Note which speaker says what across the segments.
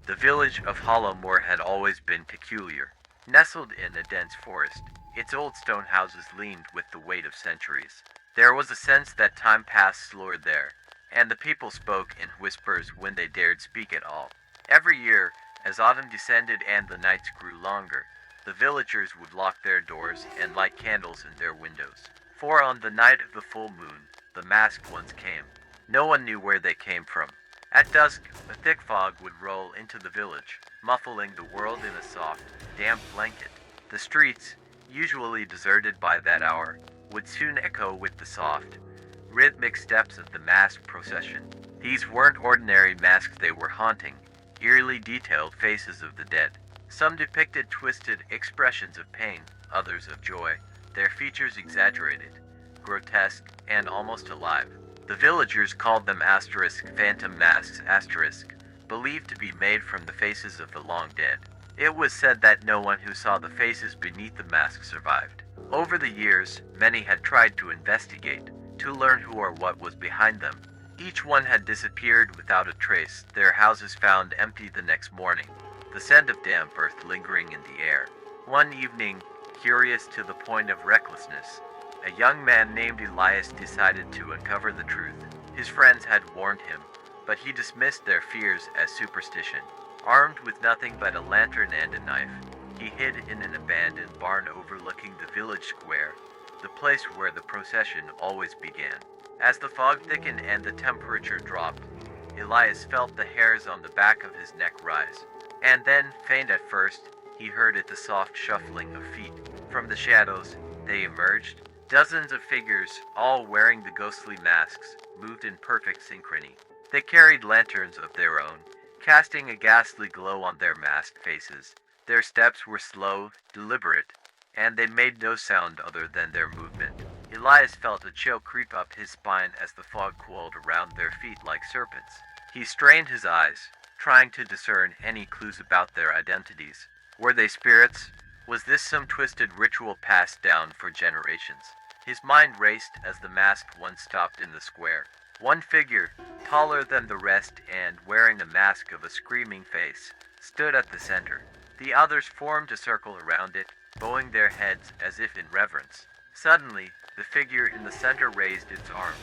Speaker 1: The village of Hollowmoor had always been peculiar. Nestled in a dense forest, its old stone houses leaned with the weight of centuries. There was a sense that time passed slower there, and the people spoke in whispers when they dared speak at all. Every year, as autumn descended and the nights grew longer, the villagers would lock their doors and light candles in their windows. For on the night of the full moon, the masked ones came. No one knew where they came from. At dusk, a thick fog would roll into the village, muffling the world in a soft, damp blanket. The streets, usually deserted by that hour, would soon echo with the soft, rhythmic steps of the masked procession. These weren't ordinary masks they were haunting, eerily detailed faces of the dead. Some depicted twisted expressions of pain, others of joy, their features exaggerated, grotesque, and almost alive. The villagers called them phantom masks believed to be made from the faces of the long dead. It was said that no one who saw the faces beneath the mask survived. Over the years, many had tried to investigate, to learn who or what was behind them. Each one had disappeared without a trace, their houses found empty the next morning, the scent of damp earth lingering in the air. One evening, curious to the point of recklessness, a young man named Elias decided to uncover the truth. His friends had warned him, but he dismissed their fears as superstition. Armed with nothing but a lantern and a knife, he hid in an abandoned barn overlooking the village square, the place where the procession always began. As the fog thickened and the temperature dropped, Elias felt the hairs on the back of his neck rise. And then, faint at first, he heard the soft shuffling of feet. From the shadows, they emerged. Dozens of figures, all wearing the ghostly masks, moved in perfect synchrony. They carried lanterns of their own, casting a ghastly glow on their masked faces. Their steps were slow, deliberate, and they made no sound other than their movement. Elias felt a chill creep up his spine as the fog coiled around their feet like serpents. He strained his eyes, trying to discern any clues about their identities. Were they spirits? Was this some twisted ritual passed down for generations? His mind raced as the masked one stopped in the square. One figure, taller than the rest and wearing a mask of a screaming face, stood at the center. The others formed a circle around it, bowing their heads as if in reverence. Suddenly, the figure in the center raised its arms,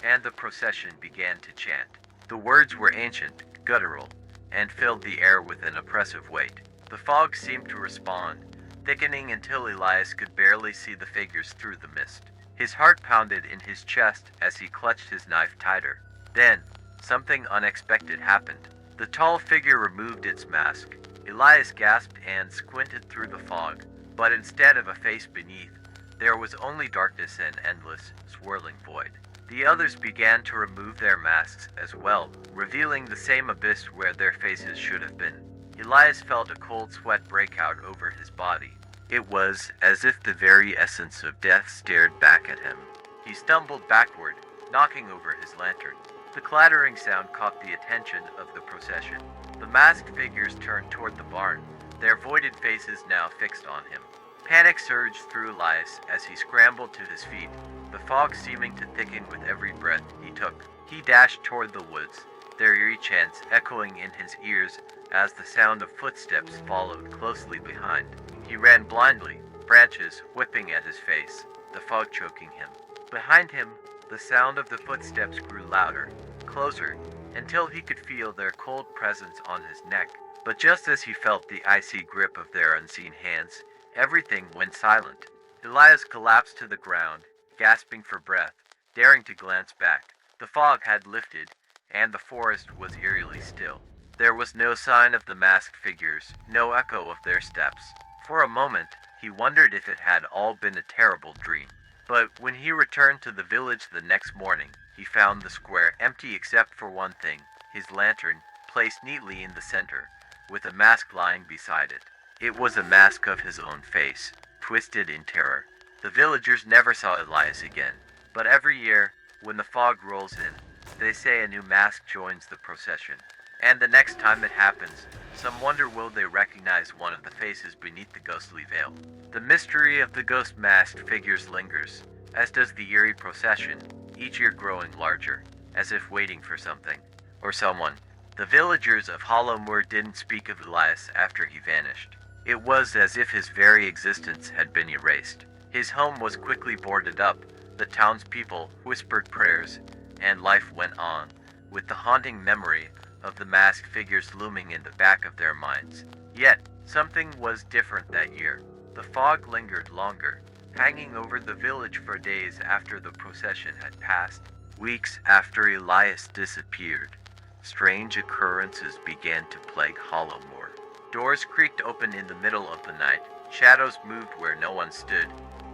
Speaker 1: and the procession began to chant. The words were ancient, guttural, and filled the air with an oppressive weight. The fog seemed to respond, thickening until Elias could barely see the figures through the mist. His heart pounded in his chest as he clutched his knife tighter. Then, something unexpected happened. The tall figure removed its mask. Elias gasped and squinted through the fog, but instead of a face beneath, there was only darkness and endless, swirling void. The others began to remove their masks as well, revealing the same abyss where their faces should have been. Elias felt a cold sweat break out over his body. It was as if the very essence of death stared back at him. He stumbled backward, knocking over his lantern. The clattering sound caught the attention of the procession. The masked figures turned toward the barn, their voided faces now fixed on him. Panic surged through Elias as he scrambled to his feet, the fog seeming to thicken with every breath he took. He dashed toward the woods, their eerie chants echoing in his ears as the sound of footsteps followed closely behind. He ran blindly, branches whipping at his face, the fog choking him. Behind him, the sound of the footsteps grew louder, closer, until he could feel their cold presence on his neck. But just as he felt the icy grip of their unseen hands, everything went silent. Elias collapsed to the ground, gasping for breath, daring to glance back. The fog had lifted, and the forest was eerily still. There was no sign of the masked figures, no echo of their steps. For a moment, he wondered if it had all been a terrible dream. But when he returned to the village the next morning, he found the square empty except for one thing, his lantern, placed neatly in the center, with a mask lying beside it. It was a mask of his own face, twisted in terror. The villagers never saw Elias again, but every year, when the fog rolls in, they say a new mask joins the procession. And the next time it happens, some wonder will they recognize one of the faces beneath the ghostly veil. The mystery of the ghost masked figures lingers, as does the eerie procession, each year growing larger, as if waiting for something, or someone. The villagers of Hollowmoor didn't speak of Elias after he vanished. It was as if his very existence had been erased. His home was quickly boarded up, the townspeople whispered prayers, and life went on, with the haunting memory of the masked figures looming in the back of their minds. Yet, something was different that year. The fog lingered longer, hanging over the village for days after the procession had passed. Weeks after Elias disappeared, strange occurrences began to plague Hollowmoor. Doors creaked open in the middle of the night, shadows moved where no one stood,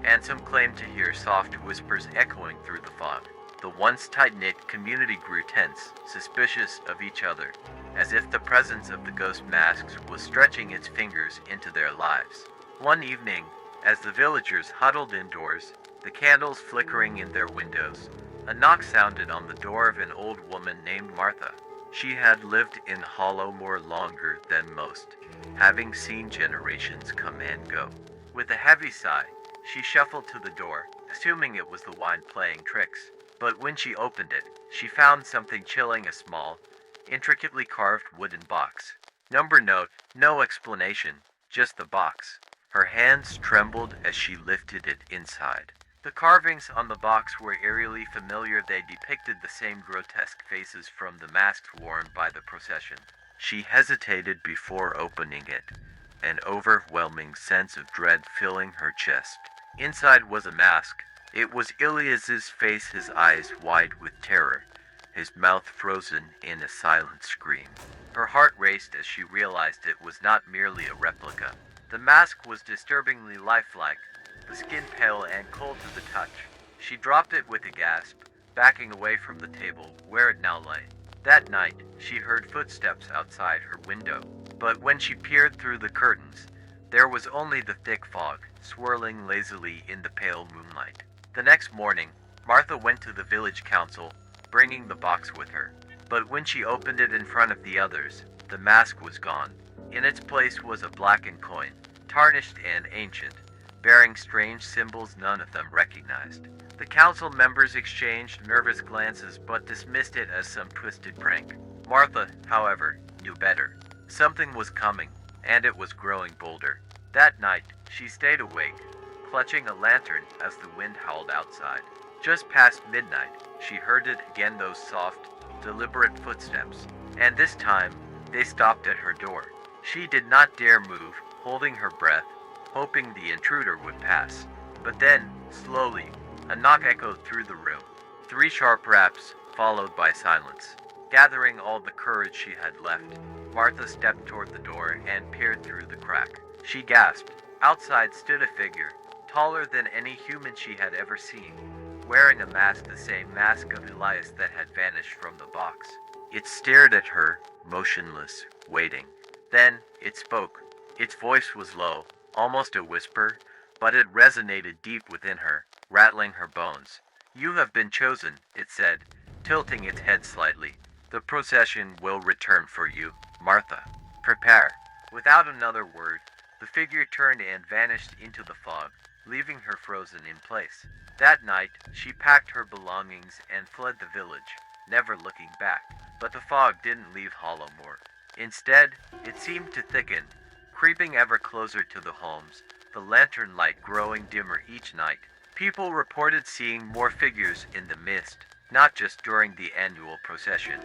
Speaker 1: and some claimed to hear soft whispers echoing through the fog. The once tight-knit community grew tense, suspicious of each other, as if the presence of the ghost masks was stretching its fingers into their lives. One evening, as the villagers huddled indoors, the candles flickering in their windows, a knock sounded on the door of an old woman named Martha. She had lived in Hollowmoor longer than most, having seen generations come and go. With a heavy sigh, she shuffled to the door, assuming it was the wine playing tricks. But when she opened it, she found something chilling: a small, intricately carved wooden box. Number note, no explanation, just the box. Her hands trembled as she lifted it inside. The carvings on the box were eerily familiar. They depicted the same grotesque faces from the masks worn by the procession. She hesitated before opening it, an overwhelming sense of dread filling her chest. Inside was a mask. It was Ilias's face, his eyes wide with terror, his mouth frozen in a silent scream. Her heart raced as she realized it was not merely a replica. The mask was disturbingly lifelike, the skin pale and cold to the touch. She dropped it with a gasp, backing away from the table where it now lay. That night, she heard footsteps outside her window, but when she peered through the curtains, there was only the thick fog, swirling lazily in the pale moonlight. The next morning, Martha went to the village council, bringing the box with her. But when she opened it in front of the others, the mask was gone. In its place was a blackened coin, tarnished and ancient, bearing strange symbols none of them recognized. The council members exchanged nervous glances but dismissed it as some twisted prank. Martha, however, knew better. Something was coming, and it was growing bolder. That night, she stayed awake, clutching a lantern as the wind howled outside. Just past midnight, she heard it again, those soft, deliberate footsteps, and this time, they stopped at her door. She did not dare move, holding her breath, hoping the intruder would pass. But then, slowly, a knock echoed through the room. 3 sharp raps, followed by silence. Gathering all the courage she had left, Martha stepped toward the door and peered through the crack. She gasped. Outside stood a figure, taller than any human she had ever seen, wearing a mask, the same mask of Elias that had vanished from the box. It stared at her, motionless, waiting. Then, it spoke. Its voice was low, almost a whisper, but it resonated deep within her, rattling her bones. "You have been chosen," it said, tilting its head slightly. "The procession will return for you, Martha. Prepare." Without another word, the figure turned and vanished into the fog, leaving her frozen in place. That night, she packed her belongings and fled the village, never looking back. But the fog didn't leave Hollowmoor. Instead, it seemed to thicken, creeping ever closer to the homes, the lantern light growing dimmer each night. People reported seeing more figures in the mist, not just during the annual procession,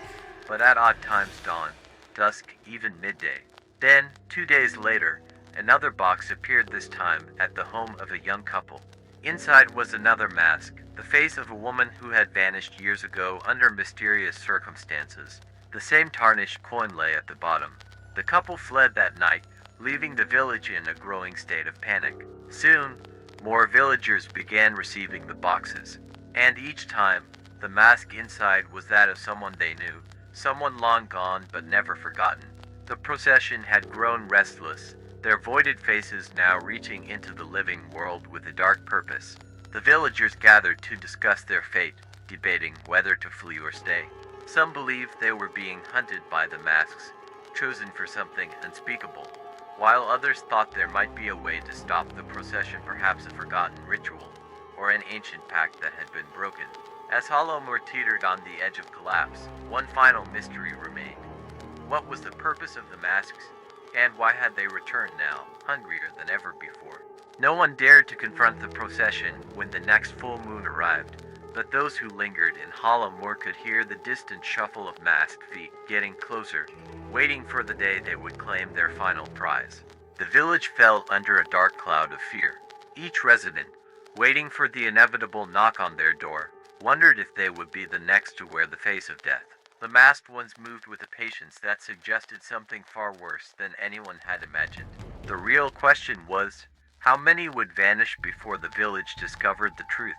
Speaker 1: but at odd times: dawn, dusk, even midday. Then, 2 days later, another box appeared, this time at the home of a young couple. Inside was another mask, the face of a woman who had vanished years ago under mysterious circumstances. The same tarnished coin lay at the bottom. The couple fled that night, leaving the village in a growing state of panic. Soon, more villagers began receiving the boxes, and each time, the mask inside was that of someone they knew, someone long gone but never forgotten. The procession had grown restless, their voided faces now reaching into the living world with a dark purpose. The villagers gathered to discuss their fate, debating whether to flee or stay. Some believed they were being hunted by the masks, chosen for something unspeakable, while others thought there might be a way to stop the procession, perhaps a forgotten ritual, or an ancient pact that had been broken. As Hollowmoor teetered on the edge of collapse, one final mystery remained. What was the purpose of the masks? And why had they returned now, hungrier than ever before? No one dared to confront the procession when the next full moon arrived, but those who lingered in Hollowmoor could hear the distant shuffle of masked feet getting closer, waiting for the day they would claim their final prize. The village fell under a dark cloud of fear. Each resident, waiting for the inevitable knock on their door, wondered if they would be the next to wear the face of death. The masked ones moved with a patience that suggested something far worse than anyone had imagined. The real question was, how many would vanish before the village discovered the truth?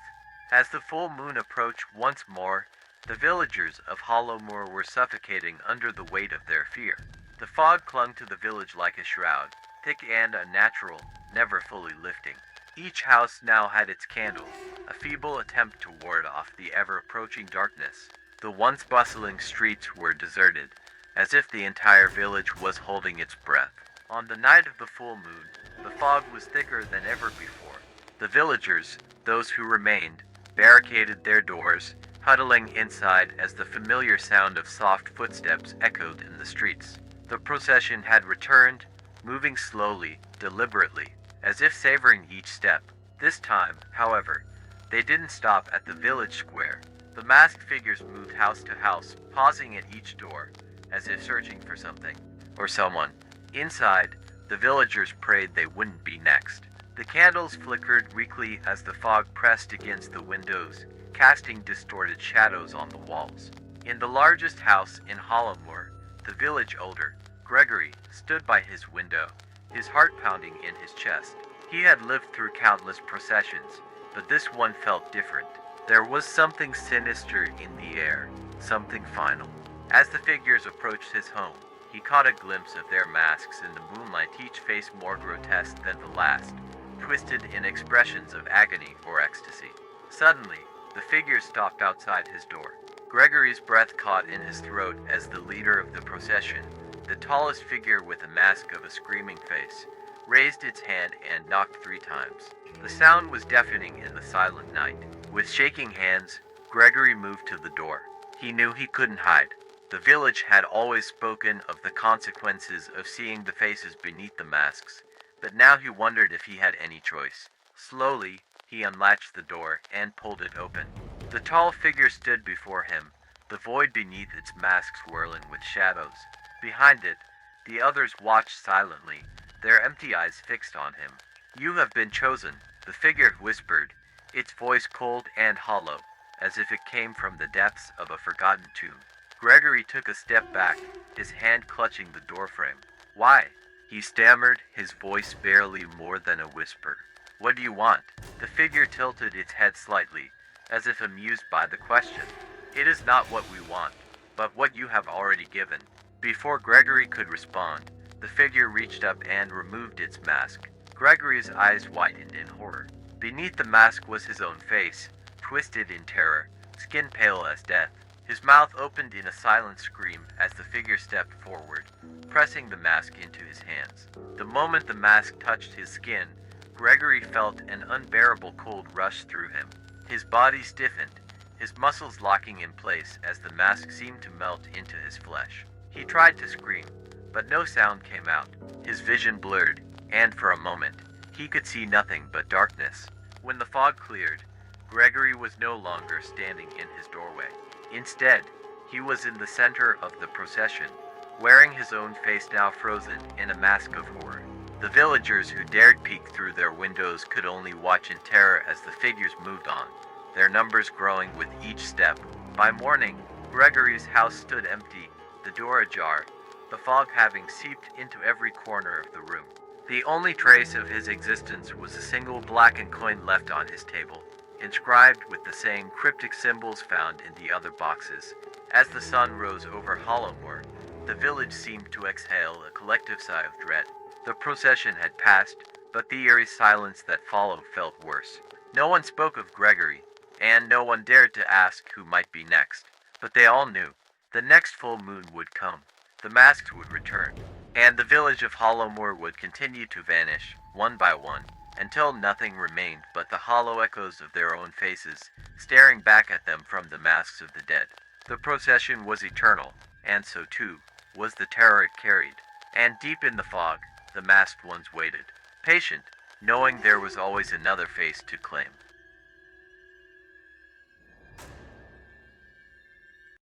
Speaker 1: As the full moon approached once more, the villagers of Hollowmoor were suffocating under the weight of their fear. The fog clung to the village like a shroud, thick and unnatural, never fully lifting. Each house now had its candle, a feeble attempt to ward off the ever-approaching darkness. The once bustling streets were deserted, as if the entire village was holding its breath. On the night of the full moon, the fog was thicker than ever before. The villagers, those who remained, barricaded their doors, huddling inside as the familiar sound of soft footsteps echoed in the streets. The procession had returned, moving slowly, deliberately, as if savoring each step. This time, however, they didn't stop at the village square. The masked figures moved house to house, pausing at each door, as if searching for something, or someone. Inside, the villagers prayed they wouldn't be next. The candles flickered weakly as the fog pressed against the windows, casting distorted shadows on the walls. In the largest house in Hollowmoor, the village elder, Gregory, stood by his window, his heart pounding in his chest. He had lived through countless processions, but this one felt different. There was something sinister in the air, something final. As the figures approached his home, he caught a glimpse of their masks in the moonlight, each face more grotesque than the last, twisted in expressions of agony or ecstasy. Suddenly, the figures stopped outside his door. Gregory's breath caught in his throat as the leader of the procession, the tallest figure with a mask of a screaming face, raised its hand and knocked 3 times. The sound was deafening in the silent night. With shaking hands, Gregory moved to the door. He knew he couldn't hide. The village had always spoken of the consequences of seeing the faces beneath the masks, but now he wondered if he had any choice. Slowly, he unlatched the door and pulled it open. The tall figure stood before him, the void beneath its mask swirling with shadows. Behind it, the others watched silently, their empty eyes fixed on him. "You have been chosen," the figure whispered, its voice cold and hollow, as if it came from the depths of a forgotten tomb. Gregory took a step back, his hand clutching the doorframe. "Why?" he stammered, his voice barely more than a whisper. "What do you want?" The figure tilted its head slightly, as if amused by the question. "It is not what we want, but what you have already given." Before Gregory could respond, the figure reached up and removed its mask. Gregory's eyes widened in horror. Beneath the mask was his own face, twisted in terror, skin pale as death. His mouth opened in a silent scream as the figure stepped forward, pressing the mask into his hands. The moment the mask touched his skin, Gregory felt an unbearable cold rush through him. His body stiffened, his muscles locking in place as the mask seemed to melt into his flesh. He tried to scream, but no sound came out. His vision blurred, and for a moment, he could see nothing but darkness. When the fog cleared, Gregory was no longer standing in his doorway. Instead, he was in the center of the procession, wearing his own face now frozen in a mask of horror. The villagers who dared peek through their windows could only watch in terror as the figures moved on, their numbers growing with each step. By morning, Gregory's house stood empty, the door ajar, the fog having seeped into every corner of the room. The only trace of his existence was a single blackened coin left on his table, inscribed with the same cryptic symbols found in the other boxes. As the sun rose over Hollowmoor, the village seemed to exhale a collective sigh of dread. The procession had passed, but the eerie silence that followed felt worse. No one spoke of Gregory, and no one dared to ask who might be next. But they all knew. The next full moon would come, the masks would return, and the village of Hollowmoor would continue to vanish, one by one, until nothing remained but the hollow echoes of their own faces, staring back at them from the masks of the dead. The procession was eternal, and so too was the terror it carried. And deep in the fog, the masked ones waited, patient, knowing there was always another face to claim.